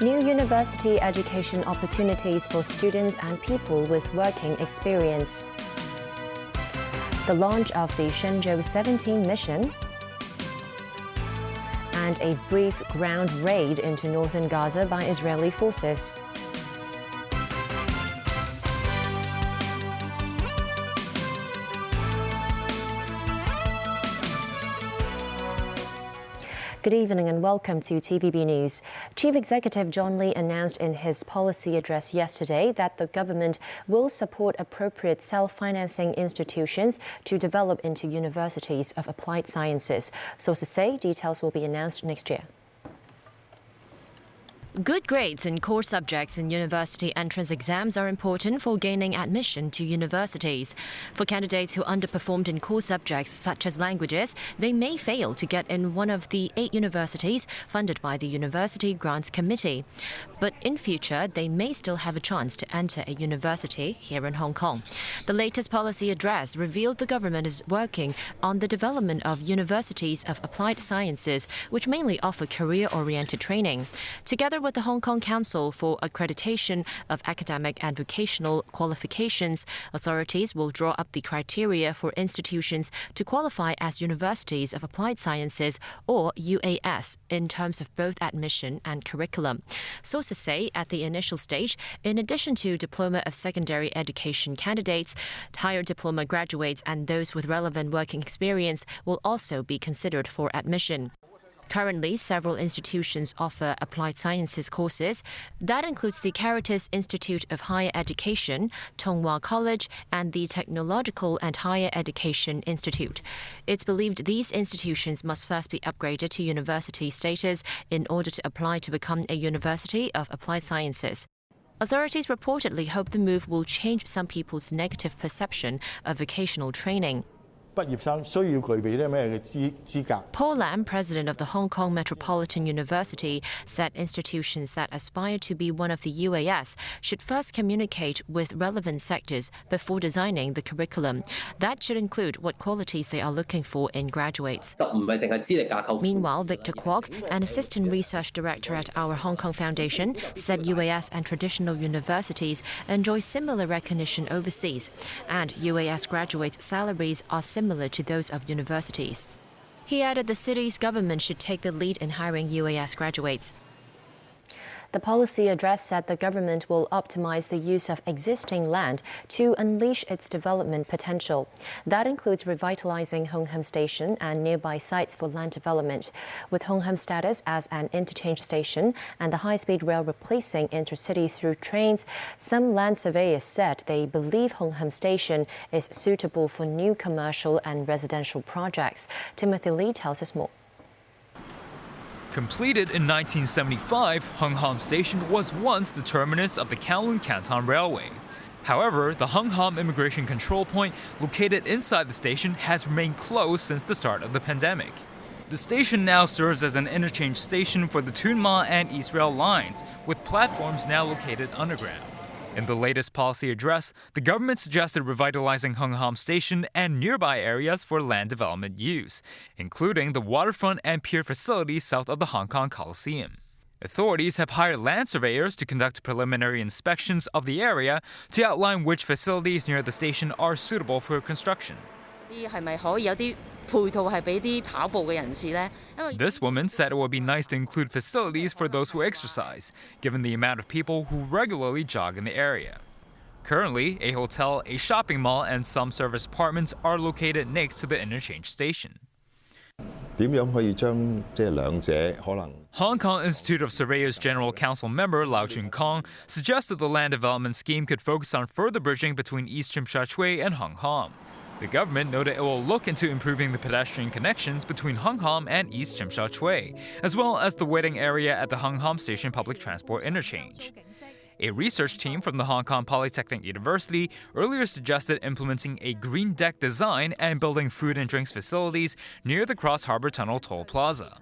New university education opportunities for students and people with working experience. The launch of the Shenzhou 17 mission. And a brief ground raid into northern Gaza by Israeli forces. Good evening and welcome to TVB News. Chief Executive John Lee announced in his policy address yesterday that the government will support appropriate self-financing institutions to develop into universities of applied sciences. Sources say details will be announced next year. Good grades in core subjects in university entrance exams are important for gaining admission to universities. For candidates who underperformed in core subjects such as languages, they may fail to get in one of the 8 universities funded by the University Grants Committee. But in future, they may still have a chance to enter a university here in Hong Kong. The latest policy address revealed the government is working on the development of universities of applied sciences, which mainly offer career-oriented training. Together with the Hong Kong Council for Accreditation of Academic and Vocational Qualifications, authorities will draw up the criteria for institutions to qualify as universities of applied sciences or UAS in terms of both admission and curriculum. Sources say at the initial stage, in addition to diploma of secondary education candidates, higher diploma graduates and those with relevant working experience will also be considered for admission. Currently, several institutions offer applied sciences courses. That includes the Caritas Institute of Higher Education, Tonghua College, and the Technological and Higher Education Institute. It's believed these institutions must first be upgraded to university status in order to apply to become a university of applied sciences. Authorities reportedly hope the move will change some people's negative perception of vocational training. Paul Lam, president of the Hong Kong Metropolitan University, said institutions that aspire to be one of the UAS should first communicate with relevant sectors before designing the curriculum. That should include what qualities they are looking for in graduates. Meanwhile, Victor Kwok, an assistant research director at our Hong Kong Foundation, said UAS and traditional universities enjoy similar recognition overseas, and UAS graduates' salaries are similar to those of universities. He added the city's government should take the lead in hiring UAS graduates. The policy address said the government will optimize the use of existing land to unleash its development potential. That includes revitalizing Hong Kong Station and nearby sites for land development. With Hong Kong status as an interchange station and the high-speed rail replacing intercity through trains, some land surveyors said they believe Hong Kong Station is suitable for new commercial and residential projects. Timothy Lee tells us more. Completed in 1975, Hung Hom Station was once the terminus of the Kowloon Canton Railway. However, the Hung Hom Immigration Control Point located inside the station has remained closed since the start of the pandemic. The station now serves as an interchange station for the Tuen Ma and East Rail lines, with platforms now located underground. In the latest policy address, the government suggested revitalizing Hung Hom Station and nearby areas for land development use, including the waterfront and pier facilities south of the Hong Kong Coliseum. Authorities have hired land surveyors to conduct preliminary inspections of the area to outline which facilities near the station are suitable for construction. This woman said it would be nice to include facilities for those who exercise, given the amount of people who regularly jog in the area. Currently, a hotel, a shopping mall, and some service apartments are located next to the interchange station. Hong Kong Institute of Surveyors General Council member Lau Chun Kong suggested the land development scheme could focus on further bridging between East Tsim Sha Tsui and Hong Kong. The government noted it will look into improving the pedestrian connections between Hung Hom and East Tsim Sha Tsui, as well as the waiting area at the Hung Hom Station Public Transport Interchange. A research team from the Hong Kong Polytechnic University earlier suggested implementing a green deck design and building food and drinks facilities near the Cross Harbour Tunnel Toll Plaza.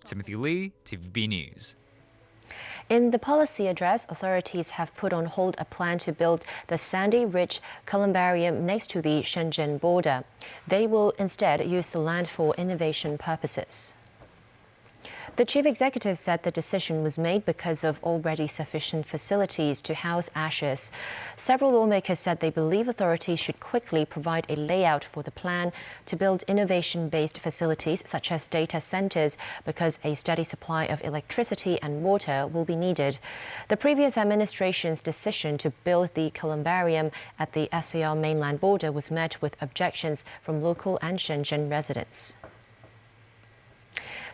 Timothy Lee, TVB News. In the policy address, authorities have put on hold a plan to build the sandy-rich columbarium next to the Shenzhen border. They will instead use the land for innovation purposes. The chief executive said the decision was made because of already sufficient facilities to house ashes. Several lawmakers said they believe authorities should quickly provide a layout for the plan to build innovation-based facilities such as data centers because a steady supply of electricity and water will be needed. The previous administration's decision to build the columbarium at the SAR mainland border was met with objections from local and Shenzhen residents.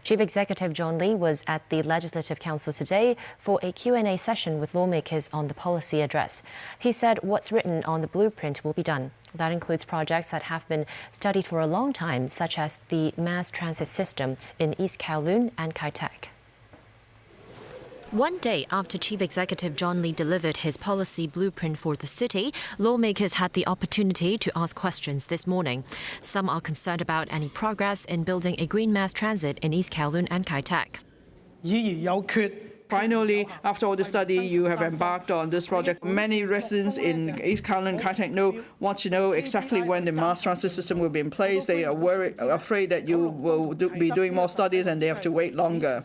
Chief Executive John Lee was at the Legislative Council today for a Q&A session with lawmakers on the policy address. He said what's written on the blueprint will be done. That includes projects that have been studied for a long time, such as the mass transit system in East Kowloon and Kai Tak. One day after Chief Executive John Lee delivered his policy blueprint for the city, lawmakers had the opportunity to ask questions this morning. Some are concerned about any progress in building a green mass transit in East Kowloon and Kai Tak. Finally, after all the study, you have embarked on this project. Many residents in East Kowloon and Kai Tak want to know exactly when the mass transit system will be in place. They are afraid that you will be doing more studies and they have to wait longer.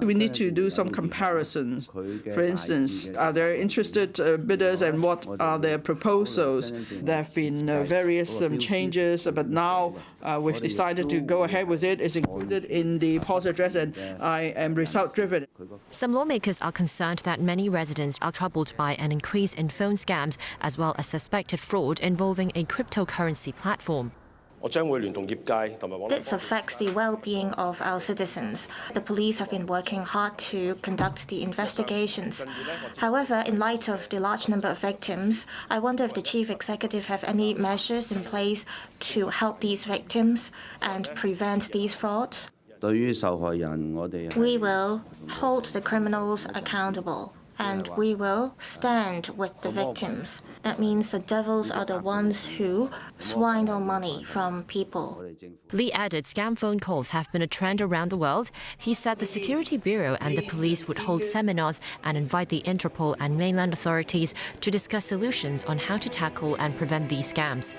We need to do some comparisons. For instance, are there interested bidders and what are their proposals? There have been various changes, but now we've decided to go ahead with it. It's included in the policy address, and I am result-driven. Some lawmakers are concerned that many residents are troubled by an increase in phone scams as well as suspected fraud involving a cryptocurrency platform. This affects the well-being of our citizens. The police have been working hard to conduct the investigations. However, in light of the large number of victims, I wonder if the chief executive have any measures in place to help these victims and prevent these frauds. We will hold the criminals accountable, and we will stand with the victims. That means the devils are the ones who swindle money from people. Lee added scam phone calls have been a trend around the world. He said the Security Bureau and the police would hold seminars and invite the Interpol and mainland authorities to discuss solutions on how to tackle and prevent these scams.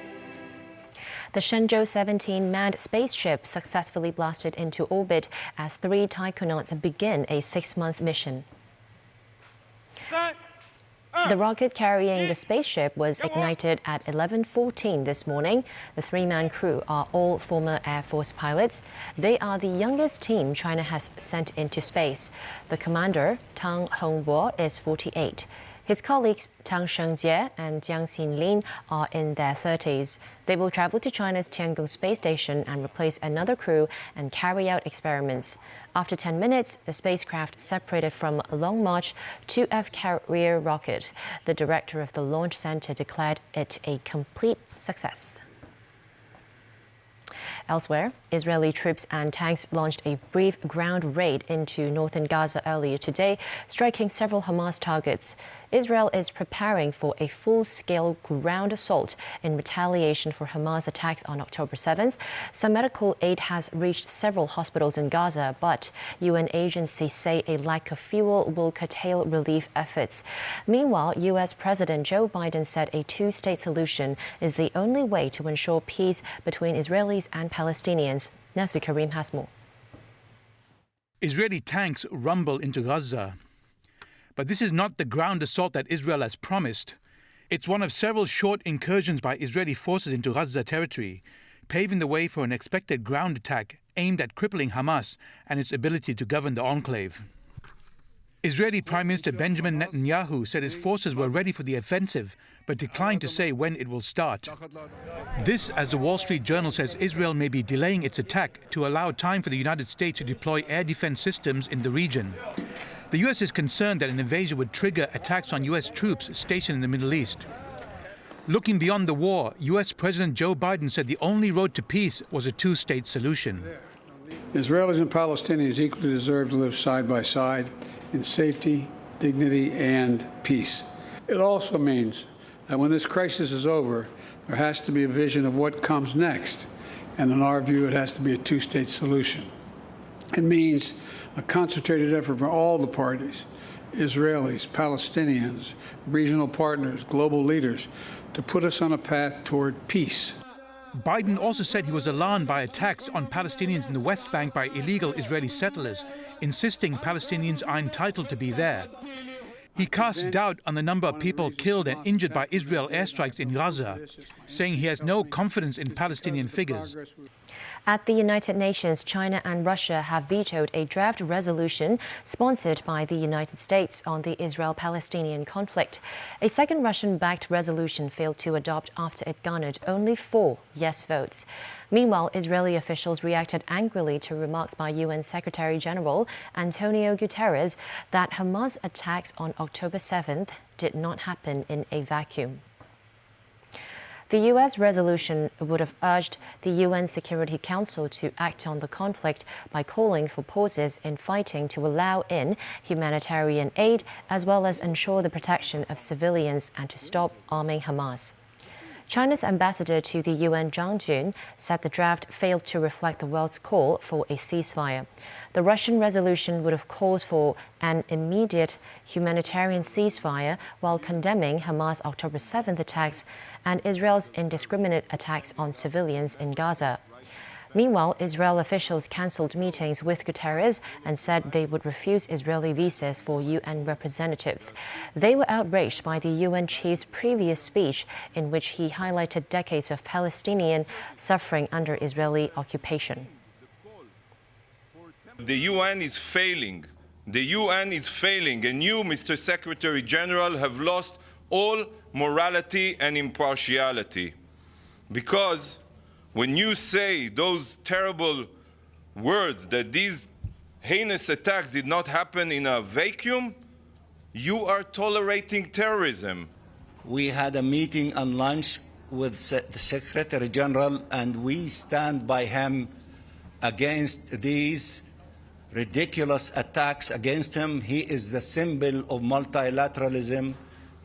The Shenzhou 17 manned spaceship successfully blasted into orbit as 3 taikonauts begin a 6-month mission. The rocket carrying the spaceship was ignited at 11:14 this morning. The 3-man crew are all former Air Force pilots. They are the youngest team China has sent into space. The commander, Tang Hongbo, is 48. His colleagues Tang Shengjie and Jiang Xinlin are in their 30s. They will travel to China's Tiangong space station and replace another crew and carry out experiments. After 10 minutes, the spacecraft separated from a Long March 2F carrier rocket. The director of the launch center declared it a complete success. Elsewhere, Israeli troops and tanks launched a brief ground raid into northern Gaza earlier today, striking several Hamas targets. Israel is preparing for a full-scale ground assault in retaliation for Hamas attacks on October 7th. Some medical aid has reached several hospitals in Gaza, but UN agencies say a lack of fuel will curtail relief efforts. Meanwhile, U.S. President Joe Biden said a 2-state solution is the only way to ensure peace between Israelis and Palestinians. Nasvi Karim has more. Israeli tanks rumble into Gaza. But this is not the ground assault that Israel has promised. It's one of several short incursions by Israeli forces into Gaza territory, paving the way for an expected ground attack aimed at crippling Hamas and its ability to govern the enclave. Israeli Prime Minister Benjamin Netanyahu said his forces were ready for the offensive, but declined to say when it will start. This, as the Wall Street Journal says, Israel may be delaying its attack to allow time for the United States to deploy air defense systems in the region. The U.S. is concerned that an invasion would trigger attacks on U.S. troops stationed in the Middle East. Looking beyond the war, U.S. President Joe Biden said the only road to peace was a 2-state solution. Israelis and Palestinians equally deserve to live side by side in safety, dignity, and peace. It also means that when this crisis is over, there has to be a vision of what comes next. And in our view, it has to be a 2-state solution. It means a concentrated effort from all the parties, Israelis, Palestinians, regional partners, global leaders, to put us on a path toward peace. Biden also said he was alarmed by attacks on Palestinians in the West Bank by illegal Israeli settlers, insisting Palestinians are entitled to be there. He cast doubt on the number of people killed and injured by Israel airstrikes in Gaza, saying he has no confidence in Palestinian figures. At the United Nations, China and Russia have vetoed a draft resolution sponsored by the United States on the Israel-Palestinian conflict. A second Russian-backed resolution failed to adopt after it garnered only 4 yes votes. Meanwhile, Israeli officials reacted angrily to remarks by UN Secretary-General Antonio Guterres that Hamas attacks on October 7th did not happen in a vacuum. The U.S. resolution would have urged the UN Security Council to act on the conflict by calling for pauses in fighting to allow in humanitarian aid, as well as ensure the protection of civilians and to stop arming Hamas. China's ambassador to the UN, Zhang Jun, said the draft failed to reflect the world's call for a ceasefire. The Russian resolution would have called for an immediate humanitarian ceasefire while condemning Hamas' October 7th attacks and Israel's indiscriminate attacks on civilians in Gaza. Meanwhile, Israel officials cancelled meetings with Guterres and said they would refuse Israeli visas for UN representatives. They were outraged by the UN chief's previous speech, in which he highlighted decades of Palestinian suffering under Israeli occupation. The UN is failing. The UN is failing, and you, Mr. Secretary General, have lost all morality and impartiality. Because when you say those terrible words that these heinous attacks did not happen in a vacuum, you are tolerating terrorism. We had a meeting and lunch with the Secretary General, and we stand by him against these ridiculous attacks against him. He is the symbol of multilateralism.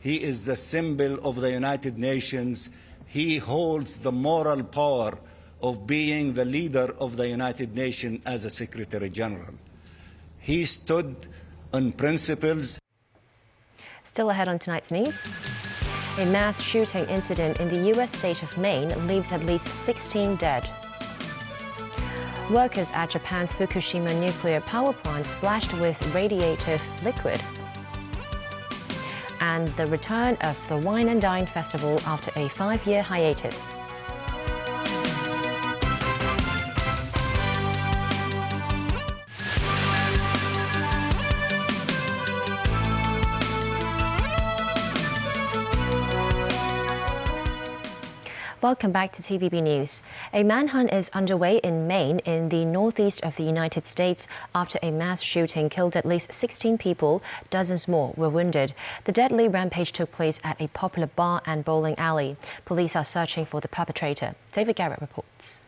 He is the symbol of the United Nations. He holds the moral power of being the leader of the United Nations as a Secretary General. He stood on principles. Still ahead on tonight's news. A mass shooting incident in the U.S. state of Maine leaves at least 16 dead. Workers at Japan's Fukushima nuclear power plant splashed with radioactive liquid. And the return of the Wine and Dine Festival after a 5-year hiatus. Welcome back to TVB News. A manhunt is underway in Maine in the northeast of the United States after a mass shooting killed at least 16 people. Dozens more were wounded. The deadly rampage took place at a popular bar and bowling alley. Police are searching for the perpetrator. David Garrett reports.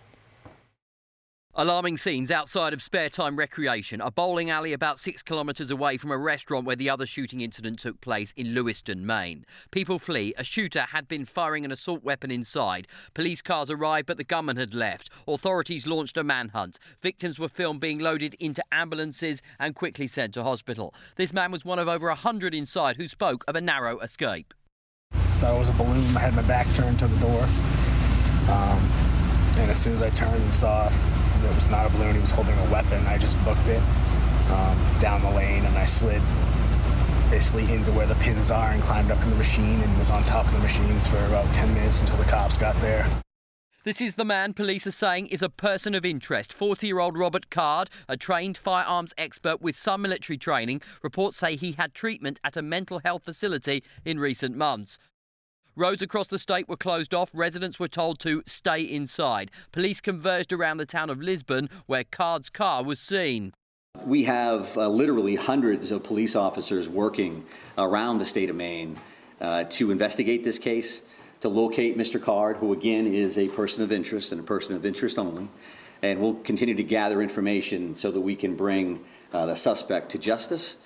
Alarming scenes outside of Spare Time Recreation, a bowling alley about 6 kilometres away from a restaurant where the other shooting incident took place in Lewiston, Maine. People flee. A shooter had been firing an assault weapon inside. Police cars arrived, but the gunman had left. Authorities launched a manhunt. Victims were filmed being loaded into ambulances and quickly sent to hospital. This man was one of over 100 inside who spoke of a narrow escape. There was a balloon. I had my back turned to the door. And as soon as I turned and saw it was not a balloon, he was holding a weapon, I just booked it down the lane, and I slid basically into where the pins are and climbed up in the machine and was on top of the machines for about 10 minutes until the cops got there. This is the man police are saying is a person of interest. 40-year-old Robert Card, a trained firearms expert with some military training. Reports say he had treatment at a mental health facility in recent months. Roads across the state were closed off. Residents were told to stay inside. Police converged around the town of Lisbon, where Card's car was seen. We have literally hundreds of police officers working around the state of Maine to investigate this case, to locate Mr. Card, who again is a person of interest and a person of interest only. And we'll continue to gather information so that we can bring the suspect to justice.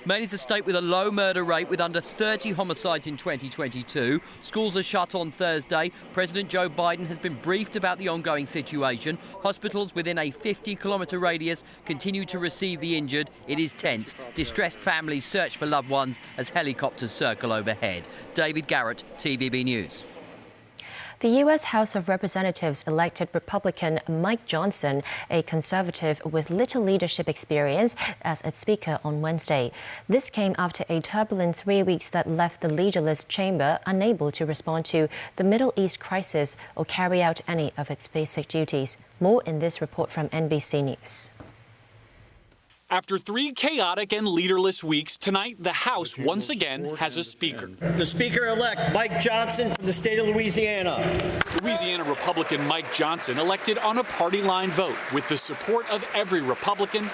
Maine is a state with a low murder rate with under 30 homicides in 2022. Schools are shut on Thursday. President Joe Biden has been briefed about the ongoing situation. Hospitals within a 50-kilometre radius continue to receive the injured. It is tense. Distressed families search for loved ones as helicopters circle overhead. David Garrett, TVB News. The U.S. House of Representatives elected Republican Mike Johnson, a conservative with little leadership experience, as its Speaker on Wednesday. This came after a turbulent 3 weeks that left the leaderless chamber unable to respond to the Middle East crisis or carry out any of its basic duties. More in this report from NBC News. After 3 chaotic and leaderless weeks, tonight the House once again has a Speaker. The Speaker-elect, Mike Johnson from the state of Louisiana. Louisiana Republican Mike Johnson elected on a party line vote with the support of every Republican,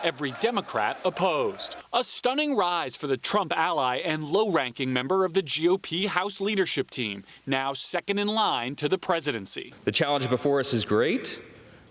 every Democrat opposed. A stunning rise for the Trump ally and low-ranking member of the GOP House leadership team, now second in line to the presidency. The challenge before us is great,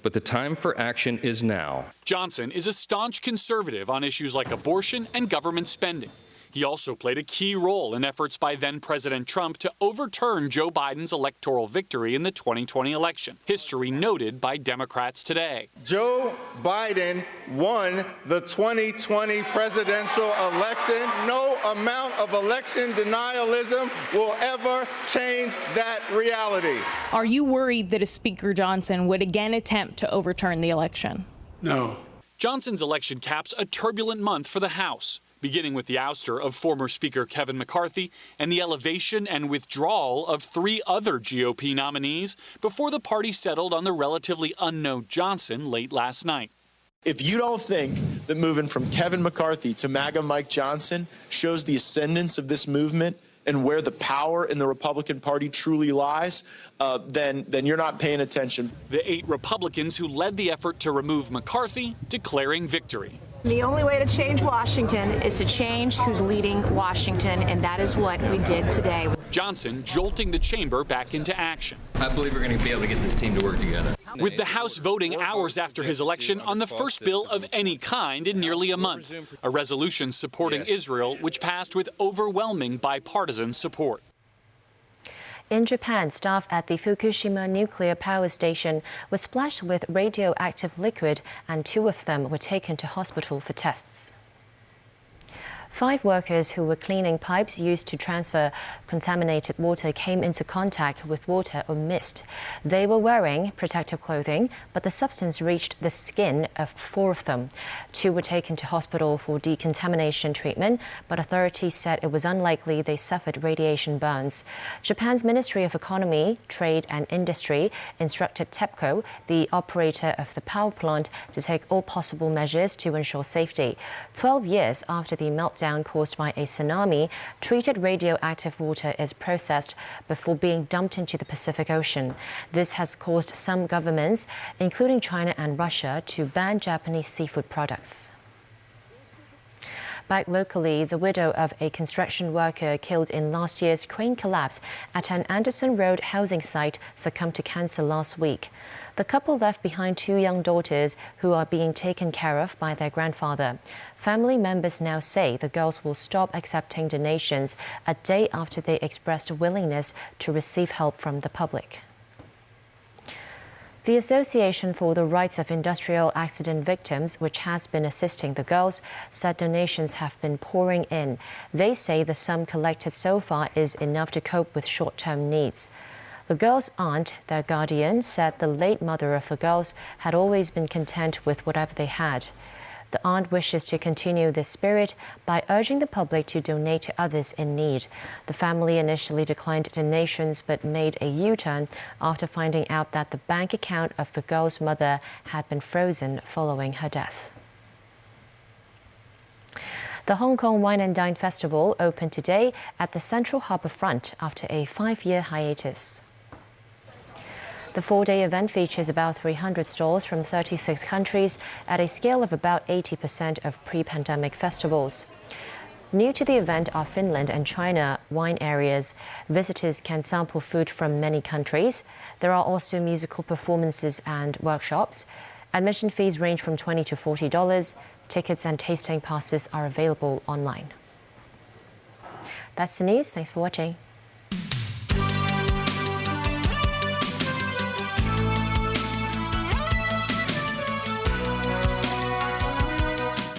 but the time for action is now. Johnson is a staunch conservative on issues like abortion and government spending. He also played a key role in efforts by then-President Trump to overturn Joe Biden's electoral victory in the 2020 election, history noted by Democrats today. Joe Biden won the 2020 presidential election. No amount of election denialism will ever change that reality. Are you worried that a Speaker Johnson would again attempt to overturn the election? No. Johnson's election caps a turbulent month for the House, beginning with the ouster of former Speaker Kevin McCarthy and the elevation and withdrawal of 3 other GOP nominees before the party settled on the relatively unknown Johnson late last night. If you don't think that moving from Kevin McCarthy to MAGA Mike Johnson shows the ascendance of this movement and where the power in the Republican Party truly lies, then you're not paying attention. The 8 Republicans who led the effort to remove McCarthy declaring victory. The only way to change Washington is to change who's leading Washington, and that is what we did today. Johnson jolting the chamber back into action. I believe we're going to be able to get this team to work together. With the House voting hours after his election on the first bill of any kind in nearly a month, a resolution supporting Israel, which passed with overwhelming bipartisan support. In Japan, staff at the Fukushima nuclear power station were splashed with radioactive liquid, and 2 of them were taken to hospital for tests. 5 workers who were cleaning pipes used to transfer contaminated water came into contact with water or mist. They were wearing protective clothing, but the substance reached the skin of 4 of them. 2 were taken to hospital for decontamination treatment, but authorities said it was unlikely they suffered radiation burns. Japan's Ministry of Economy, Trade and Industry instructed TEPCO, the operator of the power plant, to take all possible measures to ensure safety. 12 years after the meltdown caused by a tsunami, treated radioactive water is processed before being dumped into the Pacific Ocean. This has caused some governments, including China and Russia, to ban Japanese seafood products. Back locally, the widow of a construction worker killed in last year's crane collapse at an Anderson Road housing site succumbed to cancer last week. The couple left behind 2 young daughters who are being taken care of by their grandfather. Family members now say the girls will stop accepting donations a day after they expressed a willingness to receive help from the public. The Association for the Rights of Industrial Accident Victims, which has been assisting the girls, said donations have been pouring in. They say the sum collected so far is enough to cope with short-term needs. The girls' aunt, their guardian, said the late mother of the girls had always been content with whatever they had. The aunt wishes to continue this spirit by urging the public to donate to others in need. The family initially declined donations but made a U-turn after finding out that the bank account of the girl's mother had been frozen following her death. The Hong Kong Wine and Dine Festival opened today at the Central Harbour Front after a 5-year hiatus. The 4-day event features about 300 stalls from 36 countries at a scale of about 80% of pre-pandemic festivals. New to the event are Finland and China wine areas. Visitors can sample food from many countries. There are also musical performances and workshops. Admission fees range from $20 to $40. Tickets and tasting passes are available online. That's the news. Thanks for watching.